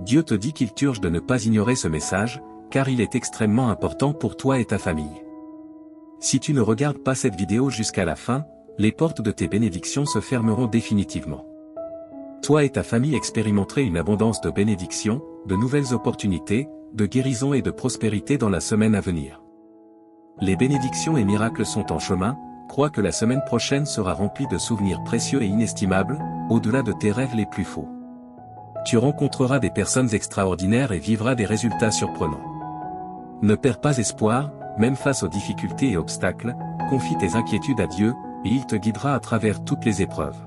Dieu te dit qu'il t'urge de ne pas ignorer ce message, car il est extrêmement important pour toi et ta famille. Si tu ne regardes pas cette vidéo jusqu'à la fin, les portes de tes bénédictions se fermeront définitivement. Toi et ta famille expérimenterez une abondance de bénédictions, de nouvelles opportunités, de guérison et de prospérité dans la semaine à venir. Les bénédictions et miracles sont en chemin, crois que la semaine prochaine sera remplie de souvenirs précieux et inestimables, au-delà de tes rêves les plus faux. Tu rencontreras des personnes extraordinaires et vivras des résultats surprenants. Ne perds pas espoir, même face aux difficultés et obstacles, confie tes inquiétudes à Dieu, et il te guidera à travers toutes les épreuves.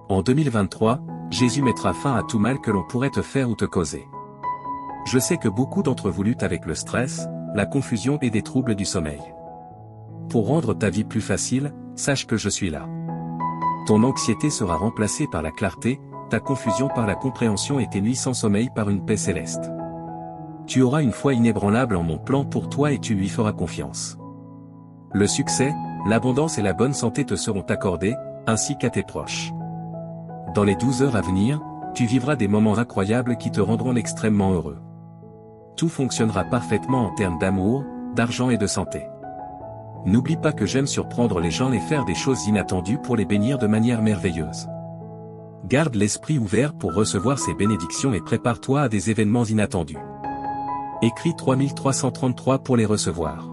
En 2023, Jésus mettra fin à tout mal que l'on pourrait te faire ou te causer. Je sais que beaucoup d'entre vous luttent avec le stress, la confusion et des troubles du sommeil. Pour rendre ta vie plus facile, sache que je suis là. Ton anxiété sera remplacée par la clarté, ta confusion par la compréhension et tes nuits sans sommeil par une paix céleste. Tu auras une foi inébranlable en mon plan pour toi et tu lui feras confiance. Le succès, l'abondance et la bonne santé te seront accordés, ainsi qu'à tes proches. Dans les 12 heures à venir, tu vivras des moments incroyables qui te rendront extrêmement heureux. Tout fonctionnera parfaitement en termes d'amour, d'argent et de santé. N'oublie pas que j'aime surprendre les gens et faire des choses inattendues pour les bénir de manière merveilleuse. Garde l'esprit ouvert pour recevoir ces bénédictions et prépare-toi à des événements inattendus. Écris 3333 pour les recevoir.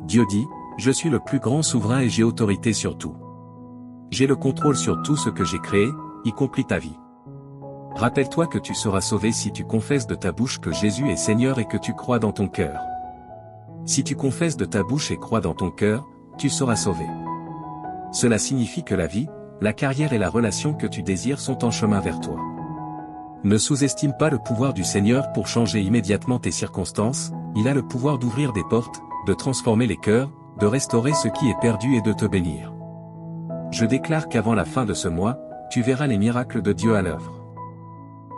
Dieu dit, je suis le plus grand souverain et j'ai autorité sur tout. J'ai le contrôle sur tout ce que j'ai créé, y compris ta vie. Rappelle-toi que tu seras sauvé si tu confesses de ta bouche que Jésus est Seigneur et que tu crois dans ton cœur. Si tu confesses de ta bouche et crois dans ton cœur, tu seras sauvé. Cela signifie que la vie, la carrière et la relation que tu désires sont en chemin vers toi. Ne sous-estime pas le pouvoir du Seigneur pour changer immédiatement tes circonstances, il a le pouvoir d'ouvrir des portes, de transformer les cœurs, de restaurer ce qui est perdu et de te bénir. Je déclare qu'avant la fin de ce mois, tu verras les miracles de Dieu à l'œuvre.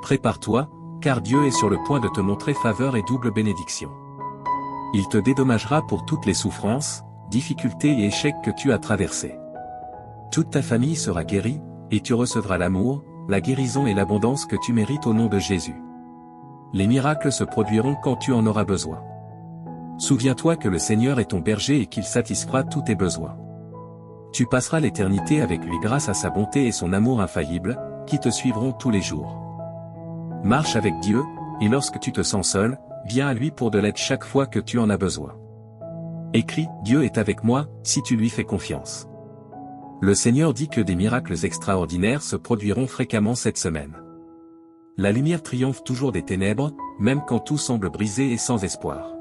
Prépare-toi, car Dieu est sur le point de te montrer faveur et double bénédiction. Il te dédommagera pour toutes les souffrances, difficultés et échecs que tu as traversés. Toute ta famille sera guérie, et tu recevras l'amour, la guérison et l'abondance que tu mérites au nom de Jésus. Les miracles se produiront quand tu en auras besoin. Souviens-toi que le Seigneur est ton berger et qu'il satisfera tous tes besoins. Tu passeras l'éternité avec lui grâce à sa bonté et son amour infaillible, qui te suivront tous les jours. Marche avec Dieu, et lorsque tu te sens seul, viens à lui pour de l'aide chaque fois que tu en as besoin. Écris, Dieu est avec moi, si tu lui fais confiance. Le Seigneur dit que des miracles extraordinaires se produiront fréquemment cette semaine. La lumière triomphe toujours des ténèbres, même quand tout semble brisé et sans espoir.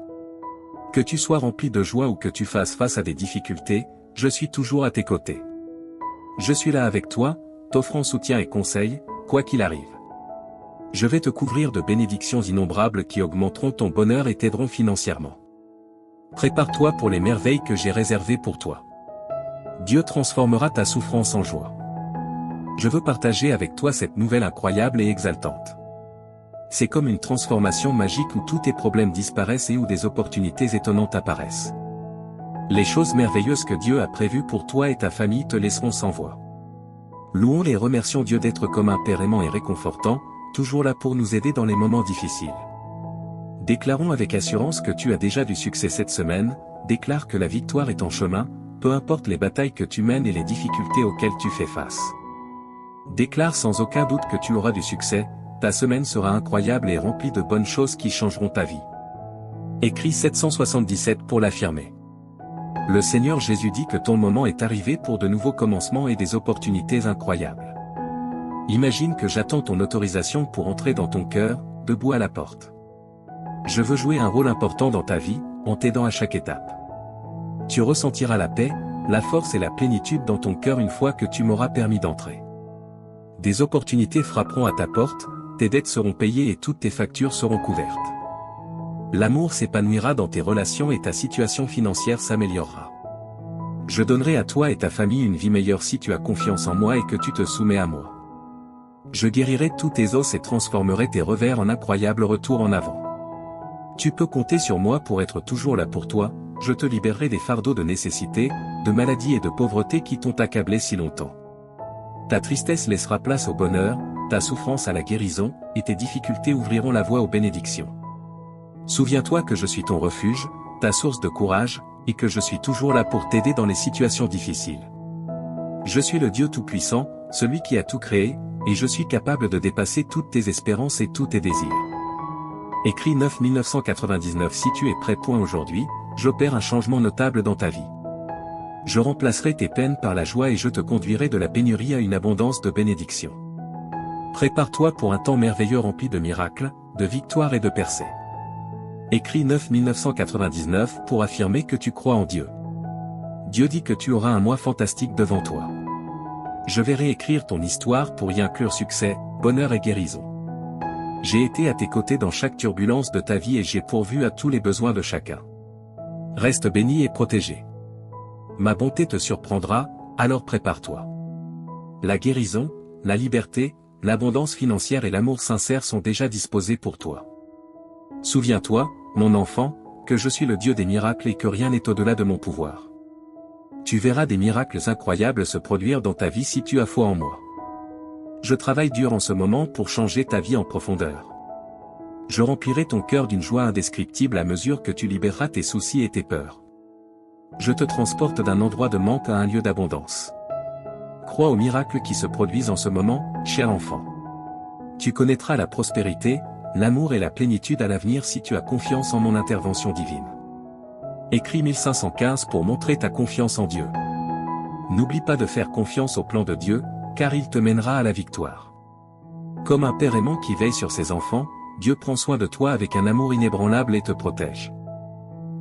Que tu sois rempli de joie ou que tu fasses face à des difficultés, je suis toujours à tes côtés. Je suis là avec toi, t'offrant soutien et conseil, quoi qu'il arrive. Je vais te couvrir de bénédictions innombrables qui augmenteront ton bonheur et t'aideront financièrement. Prépare-toi pour les merveilles que j'ai réservées pour toi. Dieu transformera ta souffrance en joie. Je veux partager avec toi cette nouvelle incroyable et exaltante. C'est comme une transformation magique où tous tes problèmes disparaissent et où des opportunités étonnantes apparaissent. Les choses merveilleuses que Dieu a prévues pour toi et ta famille te laisseront sans voix. Louons et remercions Dieu d'être comme un Père aimant et réconfortant, toujours là pour nous aider dans les moments difficiles. Déclarons avec assurance que tu as déjà du succès cette semaine, déclare que la victoire est en chemin, peu importe les batailles que tu mènes et les difficultés auxquelles tu fais face. Déclare sans aucun doute que tu auras du succès, ta semaine sera incroyable et remplie de bonnes choses qui changeront ta vie. Écris 777 pour l'affirmer. Le Seigneur Jésus dit que ton moment est arrivé pour de nouveaux commencements et des opportunités incroyables. Imagine que j'attends ton autorisation pour entrer dans ton cœur, debout à la porte. Je veux jouer un rôle important dans ta vie, en t'aidant à chaque étape. Tu ressentiras la paix, la force et la plénitude dans ton cœur une fois que tu m'auras permis d'entrer. Des opportunités frapperont à ta porte, tes dettes seront payées et toutes tes factures seront couvertes. L'amour s'épanouira dans tes relations et ta situation financière s'améliorera. Je donnerai à toi et ta famille une vie meilleure si tu as confiance en moi et que tu te soumets à moi. Je guérirai tous tes os et transformerai tes revers en incroyables retours en avant. Tu peux compter sur moi pour être toujours là pour toi, je te libérerai des fardeaux de nécessité, de maladie et de pauvreté qui t'ont accablé si longtemps. Ta tristesse laissera place au bonheur, ta souffrance à la guérison, et tes difficultés ouvriront la voie aux bénédictions. Souviens-toi que je suis ton refuge, ta source de courage, et que je suis toujours là pour t'aider dans les situations difficiles. Je suis le Dieu Tout-Puissant, celui qui a tout créé, et je suis capable de dépasser toutes tes espérances et tous tes désirs. Écrit 9-1999. Si tu es prêt. Aujourd'hui, j'opère un changement notable dans ta vie. Je remplacerai tes peines par la joie et je te conduirai de la pénurie à une abondance de bénédictions. Prépare-toi pour un temps merveilleux rempli de miracles, de victoires et de percées. Écrit 9-1999 pour affirmer que tu crois en Dieu. Dieu dit que tu auras un mois fantastique devant toi. Je vais réécrire ton histoire pour y inclure succès, bonheur et guérison. J'ai été à tes côtés dans chaque turbulence de ta vie et j'ai pourvu à tous les besoins de chacun. Reste béni et protégé. Ma bonté te surprendra, alors prépare-toi. La guérison, la liberté, l'abondance financière et l'amour sincère sont déjà disposés pour toi. Souviens-toi, mon enfant, que je suis le Dieu des miracles et que rien n'est au-delà de mon pouvoir. Tu verras des miracles incroyables se produire dans ta vie si tu as foi en moi. Je travaille dur en ce moment pour changer ta vie en profondeur. Je remplirai ton cœur d'une joie indescriptible à mesure que tu libéreras tes soucis et tes peurs. Je te transporte d'un endroit de manque à un lieu d'abondance. Crois aux miracles qui se produisent en ce moment, cher enfant. Tu connaîtras la prospérité, l'amour et la plénitude à l'avenir si tu as confiance en mon intervention divine. Écrit 1515 pour montrer ta confiance en Dieu. N'oublie pas de faire confiance au plan de Dieu, car il te mènera à la victoire. Comme un père aimant qui veille sur ses enfants, Dieu prend soin de toi avec un amour inébranlable et te protège.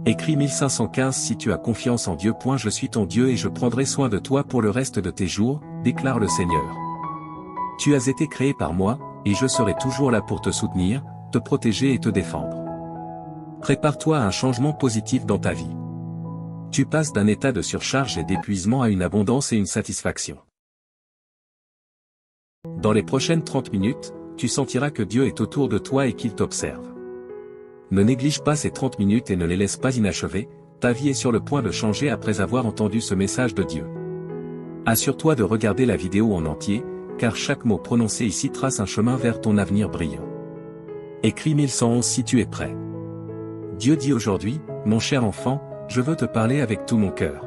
Écrit 1515 Si tu as confiance en Dieu. Je suis ton Dieu et je prendrai soin de toi pour le reste de tes jours, déclare le Seigneur. Tu as été créé par moi, et je serai toujours là pour te soutenir, te protéger et te défendre. Prépare-toi à un changement positif dans ta vie. Tu passes d'un état de surcharge et d'épuisement à une abondance et une satisfaction. Dans les prochaines 30 minutes, tu sentiras que Dieu est autour de toi et qu'il t'observe. Ne néglige pas ces 30 minutes et ne les laisse pas inachevées, ta vie est sur le point de changer après avoir entendu ce message de Dieu. Assure-toi de regarder la vidéo en entier, car chaque mot prononcé ici trace un chemin vers ton avenir brillant. Écrit 1111 Si tu es prêt. Dieu dit aujourd'hui, mon cher enfant, je veux te parler avec tout mon cœur.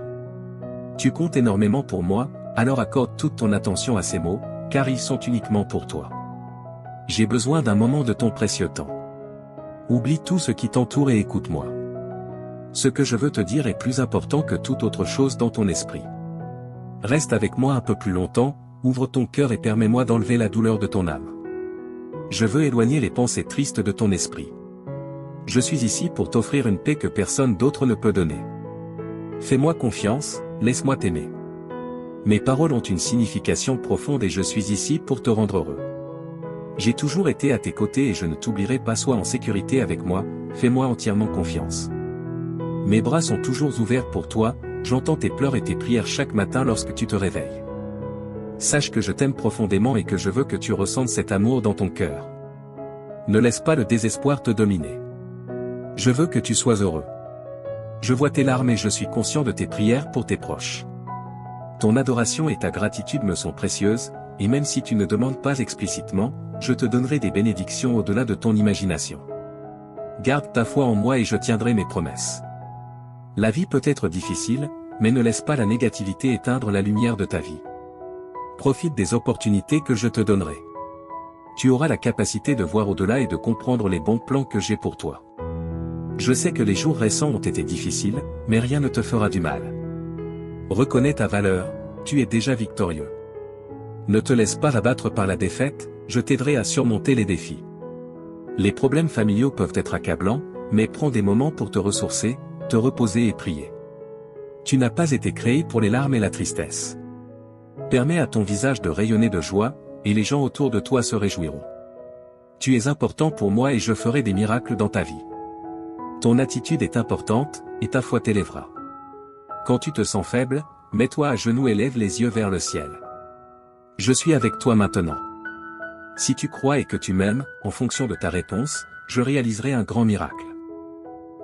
Tu comptes énormément pour moi, alors accorde toute ton attention à ces mots, car ils sont uniquement pour toi. J'ai besoin d'un moment de ton précieux temps. Oublie tout ce qui t'entoure et écoute-moi. Ce que je veux te dire est plus important que toute autre chose dans ton esprit. Reste avec moi un peu plus longtemps, ouvre ton cœur et permets-moi d'enlever la douleur de ton âme. Je veux éloigner les pensées tristes de ton esprit. Je suis ici pour t'offrir une paix que personne d'autre ne peut donner. Fais-moi confiance, laisse-moi t'aimer. Mes paroles ont une signification profonde et je suis ici pour te rendre heureux. J'ai toujours été à tes côtés et je ne t'oublierai pas. Sois en sécurité avec moi, fais-moi entièrement confiance. Mes bras sont toujours ouverts pour toi, j'entends tes pleurs et tes prières chaque matin lorsque tu te réveilles. Sache que je t'aime profondément et que je veux que tu ressentes cet amour dans ton cœur. Ne laisse pas le désespoir te dominer. Je veux que tu sois heureux. Je vois tes larmes et je suis conscient de tes prières pour tes proches. Ton adoration et ta gratitude me sont précieuses, et même si tu ne demandes pas explicitement, je te donnerai des bénédictions au-delà de ton imagination. Garde ta foi en moi et je tiendrai mes promesses. La vie peut être difficile, mais ne laisse pas la négativité éteindre la lumière de ta vie. Profite des opportunités que je te donnerai. Tu auras la capacité de voir au-delà et de comprendre les bons plans que j'ai pour toi. Je sais que les jours récents ont été difficiles, mais rien ne te fera du mal. Reconnais ta valeur, tu es déjà victorieux. Ne te laisse pas abattre par la défaite, je t'aiderai à surmonter les défis. Les problèmes familiaux peuvent être accablants, mais prends des moments pour te ressourcer, te reposer et prier. Tu n'as pas été créé pour les larmes et la tristesse. Permets à ton visage de rayonner de joie, et les gens autour de toi se réjouiront. Tu es important pour moi et je ferai des miracles dans ta vie. Ton attitude est importante, et ta foi t'élèvera. Quand tu te sens faible, mets-toi à genoux et lève les yeux vers le ciel. Je suis avec toi maintenant. Si tu crois et que tu m'aimes, en fonction de ta réponse, je réaliserai un grand miracle.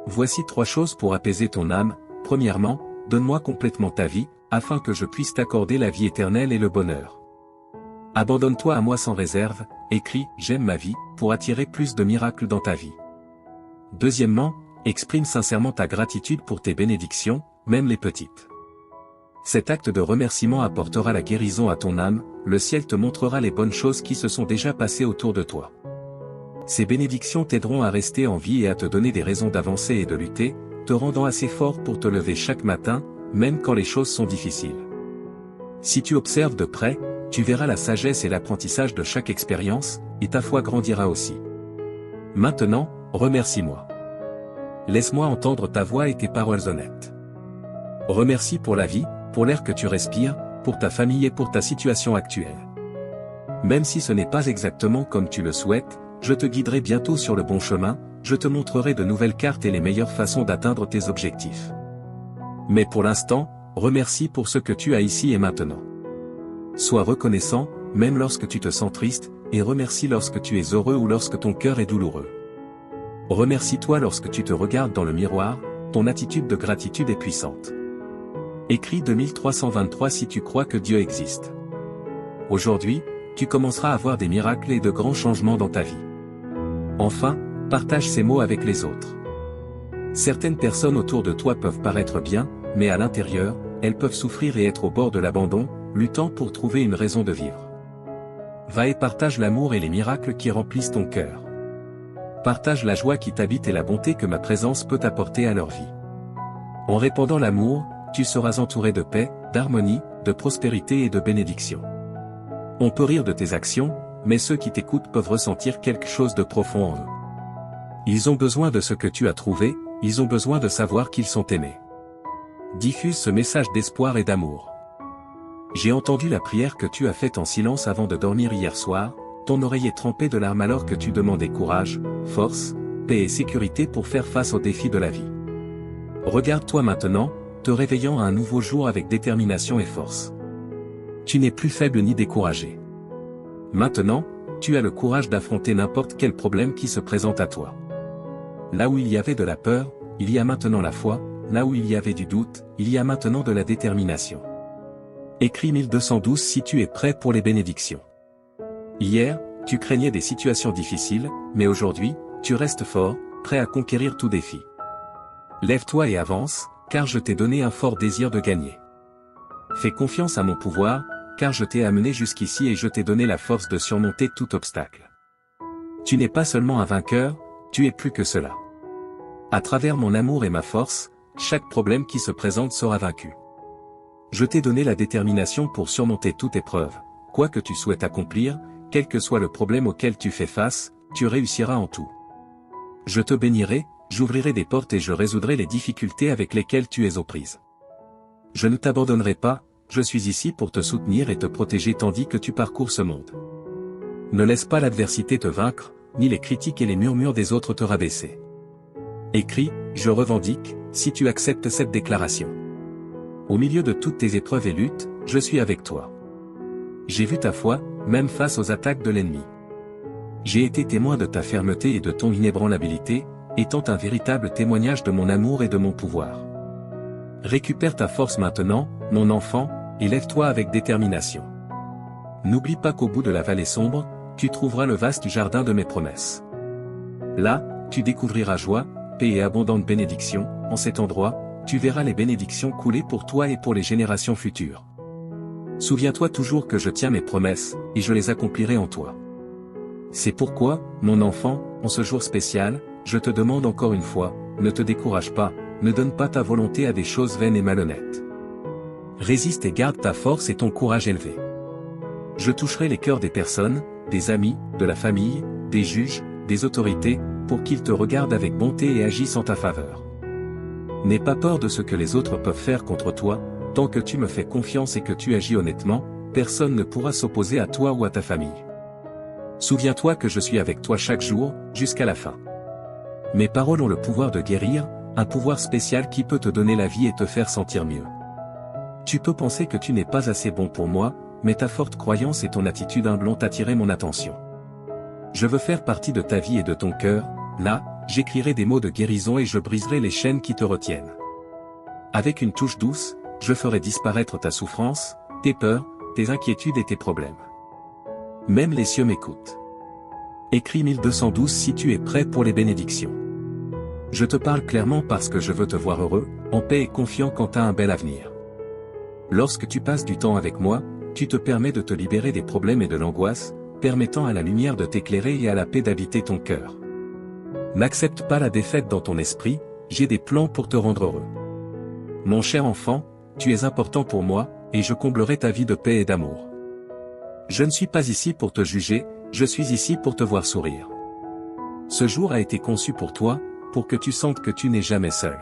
Voici 3 choses pour apaiser ton âme. Premièrement, donne-moi complètement ta vie, afin que je puisse t'accorder la vie éternelle et le bonheur. Abandonne-toi à moi sans réserve, écris « J'aime ma vie » pour attirer plus de miracles dans ta vie. Deuxièmement, exprime sincèrement ta gratitude pour tes bénédictions, même les petites. Cet acte de remerciement apportera la guérison à ton âme, le ciel te montrera les bonnes choses qui se sont déjà passées autour de toi. Ces bénédictions t'aideront à rester en vie et à te donner des raisons d'avancer et de lutter, te rendant assez fort pour te lever chaque matin, même quand les choses sont difficiles. Si tu observes de près, tu verras la sagesse et l'apprentissage de chaque expérience, et ta foi grandira aussi. Maintenant, remercie-moi. Laisse-moi entendre ta voix et tes paroles honnêtes. Remercie pour la vie, pour l'air que tu respires, pour ta famille et pour ta situation actuelle. Même si ce n'est pas exactement comme tu le souhaites, je te guiderai bientôt sur le bon chemin, je te montrerai de nouvelles cartes et les meilleures façons d'atteindre tes objectifs. Mais pour l'instant, remercie pour ce que tu as ici et maintenant. Sois reconnaissant, même lorsque tu te sens triste, et remercie lorsque tu es heureux ou lorsque ton cœur est douloureux. Remercie-toi lorsque tu te regardes dans le miroir, ton attitude de gratitude est puissante. Écris 2323 si tu crois que Dieu existe. Aujourd'hui, tu commenceras à voir des miracles et de grands changements dans ta vie. Enfin, partage ces mots avec les autres. Certaines personnes autour de toi peuvent paraître bien, mais à l'intérieur, elles peuvent souffrir et être au bord de l'abandon, luttant pour trouver une raison de vivre. Va et partage l'amour et les miracles qui remplissent ton cœur. Partage la joie qui t'habite et la bonté que ma présence peut apporter à leur vie. En répandant l'amour, tu seras entouré de paix, d'harmonie, de prospérité et de bénédiction. On peut rire de tes actions, mais ceux qui t'écoutent peuvent ressentir quelque chose de profond en eux. Ils ont besoin de ce que tu as trouvé, ils ont besoin de savoir qu'ils sont aimés. Diffuse ce message d'espoir et d'amour. J'ai entendu la prière que tu as faite en silence avant de dormir hier soir, ton oreille est trempée de larmes alors que tu demandais courage, force, paix et sécurité pour faire face aux défis de la vie. Regarde-toi maintenant, te réveillant à un nouveau jour avec détermination et force. Tu n'es plus faible ni découragé. Maintenant, tu as le courage d'affronter n'importe quel problème qui se présente à toi. Là où il y avait de la peur, il y a maintenant la foi, là où il y avait du doute, il y a maintenant de la détermination. Écris 1212 si tu es prêt pour les bénédictions. Hier, tu craignais des situations difficiles, mais aujourd'hui, tu restes fort, prêt à conquérir tout défi. Lève-toi et avance, car je t'ai donné un fort désir de gagner. Fais confiance à mon pouvoir, car je t'ai amené jusqu'ici et je t'ai donné la force de surmonter tout obstacle. Tu n'es pas seulement un vainqueur, tu es plus que cela. À travers mon amour et ma force, chaque problème qui se présente sera vaincu. Je t'ai donné la détermination pour surmonter toute épreuve, quoi que tu souhaites accomplir, quel que soit le problème auquel tu fais face, tu réussiras en tout. Je te bénirai, j'ouvrirai des portes et je résoudrai les difficultés avec lesquelles tu es aux prises. Je ne t'abandonnerai pas, je suis ici pour te soutenir et te protéger tandis que tu parcours ce monde. Ne laisse pas l'adversité te vaincre, ni les critiques et les murmures des autres te rabaisser. Écris, je revendique, si tu acceptes cette déclaration. Au milieu de toutes tes épreuves et luttes, je suis avec toi. J'ai vu ta foi, même face aux attaques de l'ennemi. J'ai été témoin de ta fermeté et de ton inébranlabilité, étant un véritable témoignage de mon amour et de mon pouvoir. Récupère ta force maintenant, mon enfant, et lève-toi avec détermination. N'oublie pas qu'au bout de la vallée sombre, tu trouveras le vaste jardin de mes promesses. Là, tu découvriras joie, paix et abondante bénédiction, en cet endroit, tu verras les bénédictions couler pour toi et pour les générations futures. Souviens-toi toujours que je tiens mes promesses, et je les accomplirai en toi. C'est pourquoi, mon enfant, en ce jour spécial, je te demande encore une fois, ne te décourage pas, ne donne pas ta volonté à des choses vaines et malhonnêtes. Résiste et garde ta force et ton courage élevé. Je toucherai les cœurs des personnes, des amis, de la famille, des juges, des autorités, pour qu'ils te regardent avec bonté et agissent en ta faveur. N'aie pas peur de ce que les autres peuvent faire contre toi, tant que tu me fais confiance et que tu agis honnêtement, personne ne pourra s'opposer à toi ou à ta famille. Souviens-toi que je suis avec toi chaque jour, jusqu'à la fin. Mes paroles ont le pouvoir de guérir, un pouvoir spécial qui peut te donner la vie et te faire sentir mieux. Tu peux penser que tu n'es pas assez bon pour moi, mais ta forte croyance et ton attitude humble ont attiré mon attention. Je veux faire partie de ta vie et de ton cœur, là, j'écrirai des mots de guérison et je briserai les chaînes qui te retiennent. Avec une touche douce, je ferai disparaître ta souffrance, tes peurs, tes inquiétudes et tes problèmes. Même les cieux m'écoutent. Écris 1212 si tu es prêt pour les bénédictions. Je te parle clairement parce que je veux te voir heureux, en paix et confiant quant à un bel avenir. Lorsque tu passes du temps avec moi, tu te permets de te libérer des problèmes et de l'angoisse, permettant à la lumière de t'éclairer et à la paix d'habiter ton cœur. N'accepte pas la défaite dans ton esprit, j'ai des plans pour te rendre heureux. Mon cher enfant, tu es important pour moi, et je comblerai ta vie de paix et d'amour. Je ne suis pas ici pour te juger, je suis ici pour te voir sourire. Ce jour a été conçu pour toi, pour que tu sentes que tu n'es jamais seul.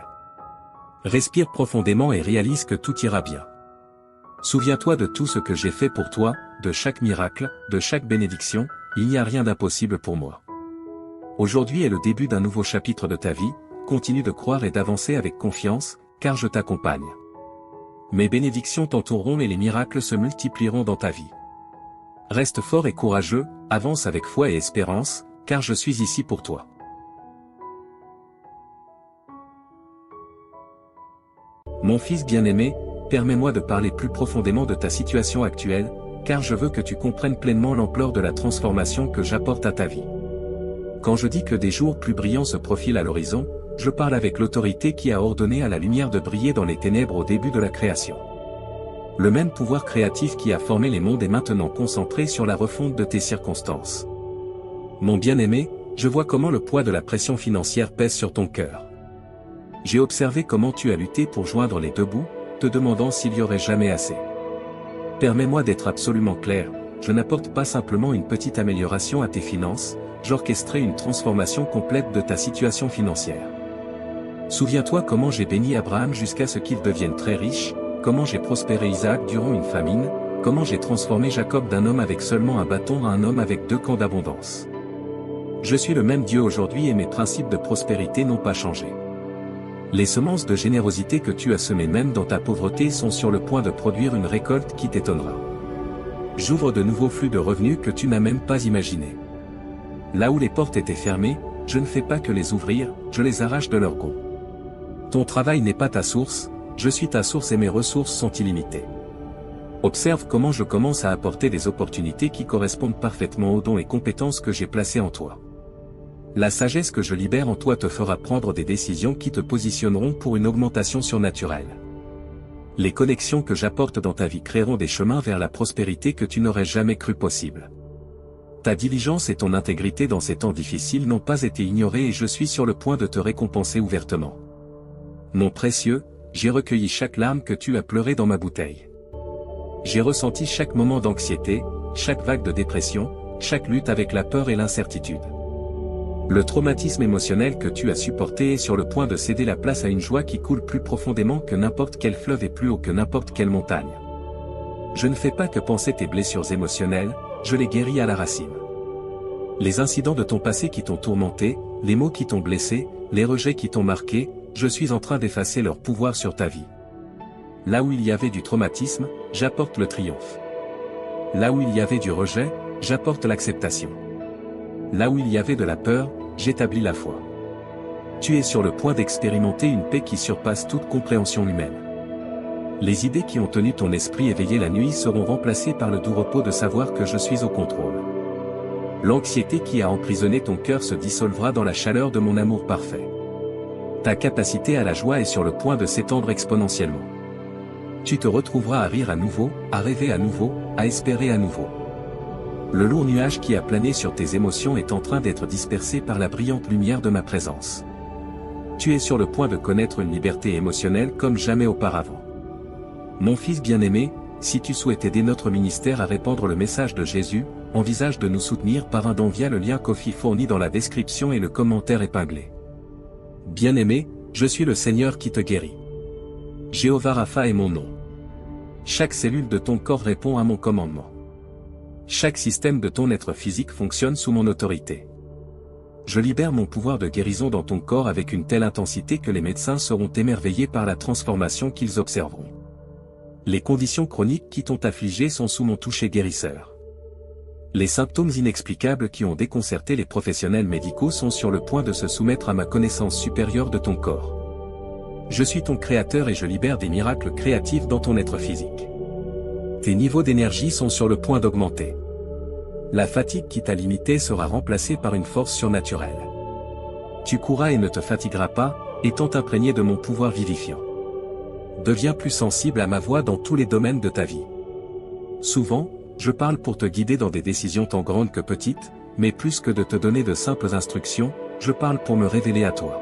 Respire profondément et réalise que tout ira bien. Souviens-toi de tout ce que j'ai fait pour toi, de chaque miracle, de chaque bénédiction, il n'y a rien d'impossible pour moi. Aujourd'hui est le début d'un nouveau chapitre de ta vie, continue de croire et d'avancer avec confiance, car je t'accompagne. Mes bénédictions t'entoureront et les miracles se multiplieront dans ta vie. Reste fort et courageux, avance avec foi et espérance, car je suis ici pour toi. Mon fils bien-aimé, permets-moi de parler plus profondément de ta situation actuelle, car je veux que tu comprennes pleinement l'ampleur de la transformation que j'apporte à ta vie. Quand je dis que des jours plus brillants se profilent à l'horizon, je parle avec l'autorité qui a ordonné à la lumière de briller dans les ténèbres au début de la création. Le même pouvoir créatif qui a formé les mondes est maintenant concentré sur la refonte de tes circonstances. Mon bien-aimé, je vois comment le poids de la pression financière pèse sur ton cœur. J'ai observé comment tu as lutté pour joindre les deux bouts, te demandant s'il y aurait jamais assez. Permets-moi d'être absolument clair, je n'apporte pas simplement une petite amélioration à tes finances, j'orchestrerai une transformation complète de ta situation financière. Souviens-toi comment j'ai béni Abraham jusqu'à ce qu'il devienne très riche, comment j'ai prospéré Isaac durant une famine, comment j'ai transformé Jacob d'un homme avec seulement un bâton à un homme avec 2 camps d'abondance. Je suis le même Dieu aujourd'hui et mes principes de prospérité n'ont pas changé. Les semences de générosité que tu as semées même dans ta pauvreté sont sur le point de produire une récolte qui t'étonnera. J'ouvre de nouveaux flux de revenus que tu n'as même pas imaginés. Là où les portes étaient fermées, je ne fais pas que les ouvrir, je les arrache de leur gonds. Ton travail n'est pas ta source, je suis ta source et mes ressources sont illimitées. Observe comment je commence à apporter des opportunités qui correspondent parfaitement aux dons et compétences que j'ai placés en toi. La sagesse que je libère en toi te fera prendre des décisions qui te positionneront pour une augmentation surnaturelle. Les connexions que j'apporte dans ta vie créeront des chemins vers la prospérité que tu n'aurais jamais cru possible. Ta diligence et ton intégrité dans ces temps difficiles n'ont pas été ignorées et je suis sur le point de te récompenser ouvertement. Mon précieux, j'ai recueilli chaque larme que tu as pleurée dans ma bouteille. J'ai ressenti chaque moment d'anxiété, chaque vague de dépression, chaque lutte avec la peur et l'incertitude. Le traumatisme émotionnel que tu as supporté est sur le point de céder la place à une joie qui coule plus profondément que n'importe quel fleuve et plus haut que n'importe quelle montagne. Je ne fais pas que penser tes blessures émotionnelles, je les guéris à la racine. Les incidents de ton passé qui t'ont tourmenté, les mots qui t'ont blessé, les rejets qui t'ont marqué, je suis en train d'effacer leur pouvoir sur ta vie. Là où il y avait du traumatisme, j'apporte le triomphe. Là où il y avait du rejet, j'apporte l'acceptation. Là où il y avait de la peur, j'établis la foi. Tu es sur le point d'expérimenter une paix qui surpasse toute compréhension humaine. Les idées qui ont tenu ton esprit éveillé la nuit seront remplacées par le doux repos de savoir que je suis au contrôle. L'anxiété qui a emprisonné ton cœur se dissolvera dans la chaleur de mon amour parfait. Ta capacité à la joie est sur le point de s'étendre exponentiellement. Tu te retrouveras à rire à nouveau, à rêver à nouveau, à espérer à nouveau. Le lourd nuage qui a plané sur tes émotions est en train d'être dispersé par la brillante lumière de ma présence. Tu es sur le point de connaître une liberté émotionnelle comme jamais auparavant. Mon fils bien-aimé, si tu souhaites aider notre ministère à répandre le message de Jésus, envisage de nous soutenir par un don via le lien Ko-fi fourni dans la description et le commentaire épinglé. Bien-aimé, je suis le Seigneur qui te guérit. Jéhovah Rapha est mon nom. Chaque cellule de ton corps répond à mon commandement. Chaque système de ton être physique fonctionne sous mon autorité. Je libère mon pouvoir de guérison dans ton corps avec une telle intensité que les médecins seront émerveillés par la transformation qu'ils observeront. Les conditions chroniques qui t'ont affligé sont sous mon toucher guérisseur. Les symptômes inexplicables qui ont déconcerté les professionnels médicaux sont sur le point de se soumettre à ma connaissance supérieure de ton corps. Je suis ton créateur et je libère des miracles créatifs dans ton être physique. Tes niveaux d'énergie sont sur le point d'augmenter. La fatigue qui t'a limité sera remplacée par une force surnaturelle. Tu courras et ne te fatigueras pas, étant imprégné de mon pouvoir vivifiant. Deviens plus sensible à ma voix dans tous les domaines de ta vie. Souvent, je parle pour te guider dans des décisions tant grandes que petites, mais plus que de te donner de simples instructions, je parle pour me révéler à toi.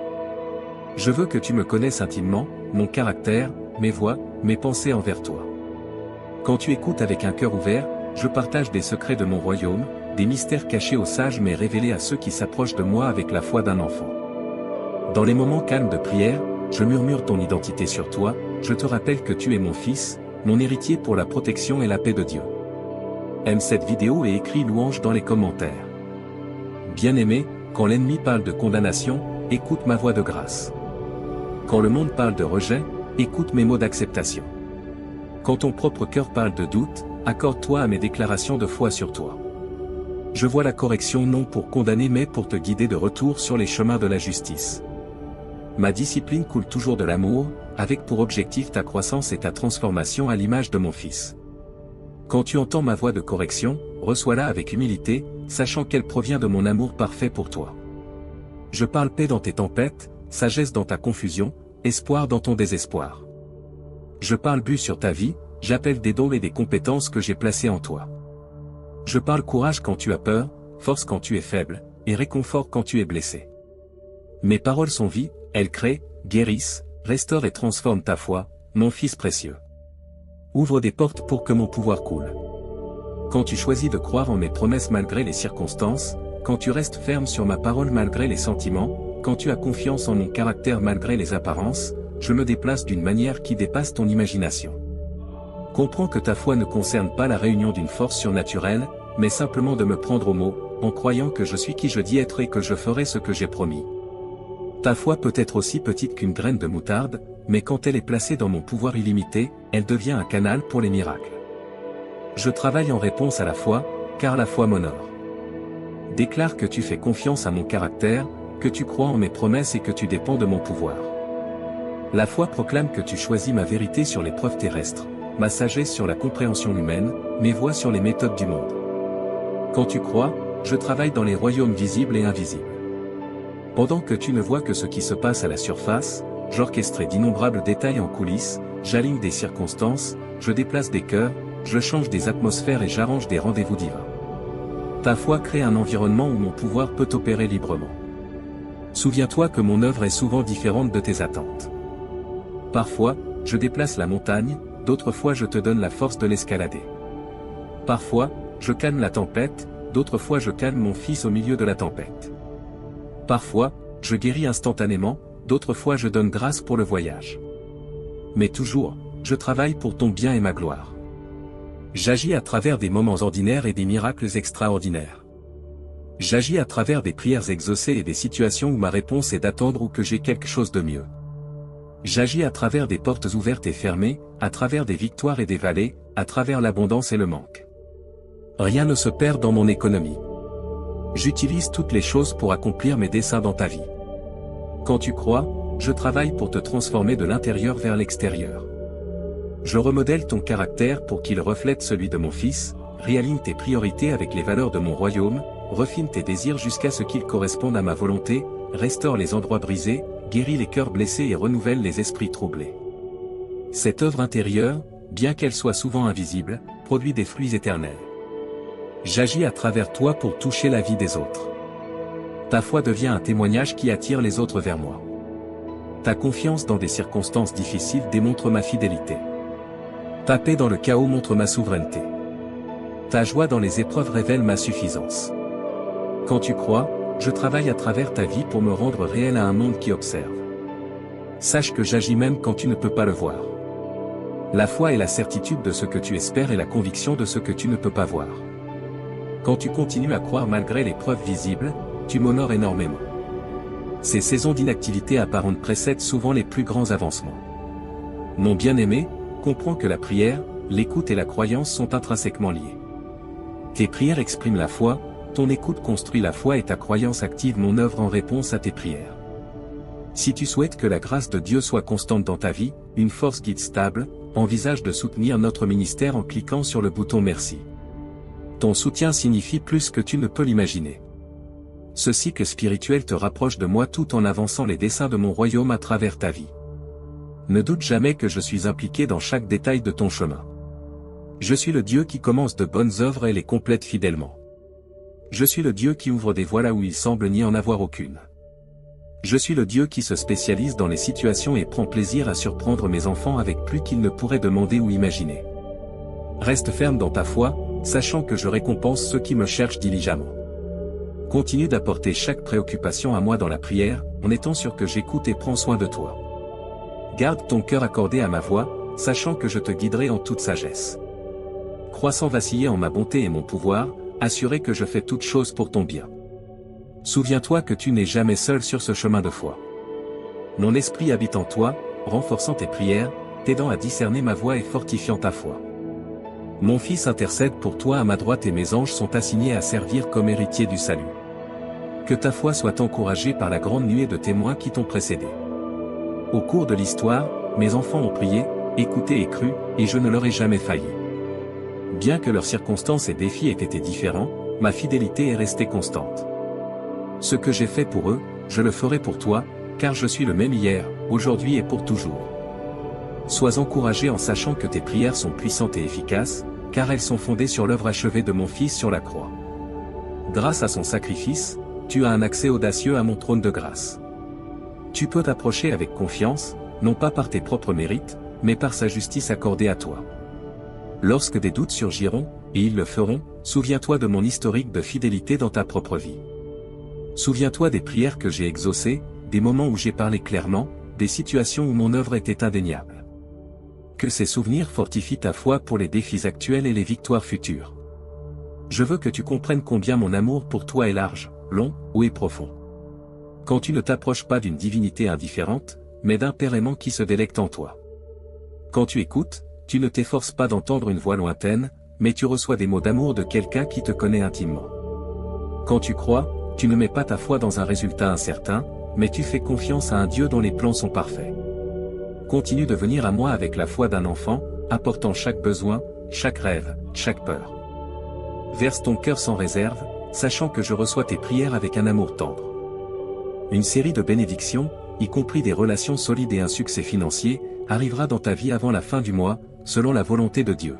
Je veux que tu me connaisses intimement, mon caractère, mes voies, mes pensées envers toi. Quand tu écoutes avec un cœur ouvert, je partage des secrets de mon royaume, des mystères cachés aux sages mais révélés à ceux qui s'approchent de moi avec la foi d'un enfant. Dans les moments calmes de prière, je murmure ton identité sur toi, je te rappelle que tu es mon fils, mon héritier pour la protection et la paix de Dieu. Aime cette vidéo et écris louange dans les commentaires. Bien-aimé, quand l'ennemi parle de condamnation, écoute ma voix de grâce. Quand le monde parle de rejet, écoute mes mots d'acceptation. Quand ton propre cœur parle de doute, accorde-toi à mes déclarations de foi sur toi. Je vois la correction non pour condamner mais pour te guider de retour sur les chemins de la justice. Ma discipline coule toujours de l'amour, avec pour objectif ta croissance et ta transformation à l'image de mon Fils. Quand tu entends ma voix de correction, reçois-la avec humilité, sachant qu'elle provient de mon amour parfait pour toi. Je parle paix dans tes tempêtes, sagesse dans ta confusion, espoir dans ton désespoir. Je parle but sur ta vie, j'appelle des dons et des compétences que j'ai placés en toi. Je parle courage quand tu as peur, force quand tu es faible, et réconfort quand tu es blessé. Mes paroles sont vie, elles créent, guérissent, restaurent et transforment ta foi, mon Fils précieux. Ouvre des portes pour que mon pouvoir coule. Quand tu choisis de croire en mes promesses malgré les circonstances, quand tu restes ferme sur ma parole malgré les sentiments, quand tu as confiance en mon caractère malgré les apparences, je me déplace d'une manière qui dépasse ton imagination. Comprends que ta foi ne concerne pas la réunion d'une force surnaturelle, mais simplement de me prendre au mot, en croyant que je suis qui je dis être et que je ferai ce que j'ai promis. Ta foi peut être aussi petite qu'une graine de moutarde, mais quand elle est placée dans mon pouvoir illimité, elle devient un canal pour les miracles. Je travaille en réponse à la foi, car la foi m'honore. Déclare que tu fais confiance à mon caractère, que tu crois en mes promesses et que tu dépends de mon pouvoir. La foi proclame que tu choisis ma vérité sur les preuves terrestres, ma sagesse sur la compréhension humaine, mes voies sur les méthodes du monde. Quand tu crois, je travaille dans les royaumes visibles et invisibles. Pendant que tu ne vois que ce qui se passe à la surface, j'orchestre d'innombrables détails en coulisses, j'aligne des circonstances, je déplace des cœurs, je change des atmosphères et j'arrange des rendez-vous divins. Ta foi crée un environnement où mon pouvoir peut opérer librement. Souviens-toi que mon œuvre est souvent différente de tes attentes. Parfois, je déplace la montagne, d'autres fois je te donne la force de l'escalader. Parfois, je calme la tempête, d'autres fois je calme mon Fils au milieu de la tempête. Parfois, je guéris instantanément, d'autres fois je donne grâce pour le voyage. Mais toujours, je travaille pour ton bien et ma gloire. J'agis à travers des moments ordinaires et des miracles extraordinaires. J'agis à travers des prières exaucées et des situations où ma réponse est d'attendre ou que j'ai quelque chose de mieux. J'agis à travers des portes ouvertes et fermées, à travers des victoires et des vallées, à travers l'abondance et le manque. Rien ne se perd dans mon économie. J'utilise toutes les choses pour accomplir mes desseins dans ta vie. Quand tu crois, je travaille pour te transformer de l'intérieur vers l'extérieur. Je remodèle ton caractère pour qu'il reflète celui de mon Fils, réaligne tes priorités avec les valeurs de mon royaume, refine tes désirs jusqu'à ce qu'ils correspondent à ma volonté, restaure les endroits brisés, guérit les cœurs blessés et renouvelle les esprits troublés. Cette œuvre intérieure, bien qu'elle soit souvent invisible, produit des fruits éternels. J'agis à travers toi pour toucher la vie des autres. Ta foi devient un témoignage qui attire les autres vers moi. Ta confiance dans des circonstances difficiles démontre ma fidélité. Ta paix dans le chaos montre ma souveraineté. Ta joie dans les épreuves révèle ma suffisance. Quand tu crois, je travaille à travers ta vie pour me rendre réel à un monde qui observe. Sache que j'agis même quand tu ne peux pas le voir. La foi est la certitude de ce que tu espères et la conviction de ce que tu ne peux pas voir. Quand tu continues à croire malgré les preuves visibles, tu m'honores énormément. Ces saisons d'inactivité apparente précèdent souvent les plus grands avancements. Mon bien-aimé, comprends que la prière, l'écoute et la croyance sont intrinsèquement liées. Tes prières expriment la foi, ton écoute construit la foi et ta croyance active mon œuvre en réponse à tes prières. Si tu souhaites que la grâce de Dieu soit constante dans ta vie, une force guide stable, envisage de soutenir notre ministère en cliquant sur le bouton merci. Ton soutien signifie plus que tu ne peux l'imaginer. Ce cycle spirituel te rapproche de moi tout en avançant les desseins de mon royaume à travers ta vie. Ne doute jamais que je suis impliqué dans chaque détail de ton chemin. Je suis le Dieu qui commence de bonnes œuvres et les complète fidèlement. Je suis le Dieu qui ouvre des voies là où il semble n'y en avoir aucune. Je suis le Dieu qui se spécialise dans les situations et prend plaisir à surprendre mes enfants avec plus qu'ils ne pourraient demander ou imaginer. Reste ferme dans ta foi, sachant que je récompense ceux qui me cherchent diligemment. Continue d'apporter chaque préoccupation à moi dans la prière, en étant sûr que j'écoute et prends soin de toi. Garde ton cœur accordé à ma voix, sachant que je te guiderai en toute sagesse. Crois sans vaciller en ma bonté et mon pouvoir, assuré que je fais toutes choses pour ton bien. Souviens-toi que tu n'es jamais seul sur ce chemin de foi. Mon esprit habite en toi, renforçant tes prières, t'aidant à discerner ma voix et fortifiant ta foi. Mon Fils intercède pour toi à ma droite et mes anges sont assignés à servir comme héritiers du salut. Que ta foi soit encouragée par la grande nuée de témoins qui t'ont précédé. Au cours de l'histoire, mes enfants ont prié, écouté et cru, et je ne leur ai jamais failli. Bien que leurs circonstances et défis aient été différents, ma fidélité est restée constante. Ce que j'ai fait pour eux, je le ferai pour toi, car je suis le même hier, aujourd'hui et pour toujours. Sois encouragé en sachant que tes prières sont puissantes et efficaces, car elles sont fondées sur l'œuvre achevée de mon Fils sur la croix. Grâce à son sacrifice, tu as un accès audacieux à mon trône de grâce. Tu peux t'approcher avec confiance, non pas par tes propres mérites, mais par sa justice accordée à toi. Lorsque des doutes surgiront, et ils le feront, souviens-toi de mon historique de fidélité dans ta propre vie. Souviens-toi des prières que j'ai exaucées, des moments où j'ai parlé clairement, des situations où mon œuvre était indéniable. Que ces souvenirs fortifient ta foi pour les défis actuels et les victoires futures. Je veux que tu comprennes combien mon amour pour toi est large, long, haut et profond. Quand tu ne t'approches pas d'une divinité indifférente, mais d'un Père aimant qui se délecte en toi. Quand tu écoutes, tu ne t'efforces pas d'entendre une voix lointaine, mais tu reçois des mots d'amour de quelqu'un qui te connaît intimement. Quand tu crois, tu ne mets pas ta foi dans un résultat incertain, mais tu fais confiance à un Dieu dont les plans sont parfaits. Continue de venir à moi avec la foi d'un enfant, apportant chaque besoin, chaque rêve, chaque peur. Verse ton cœur sans réserve, sachant que je reçois tes prières avec un amour tendre. Une série de bénédictions, y compris des relations solides et un succès financier, arrivera dans ta vie avant la fin du mois, selon la volonté de Dieu.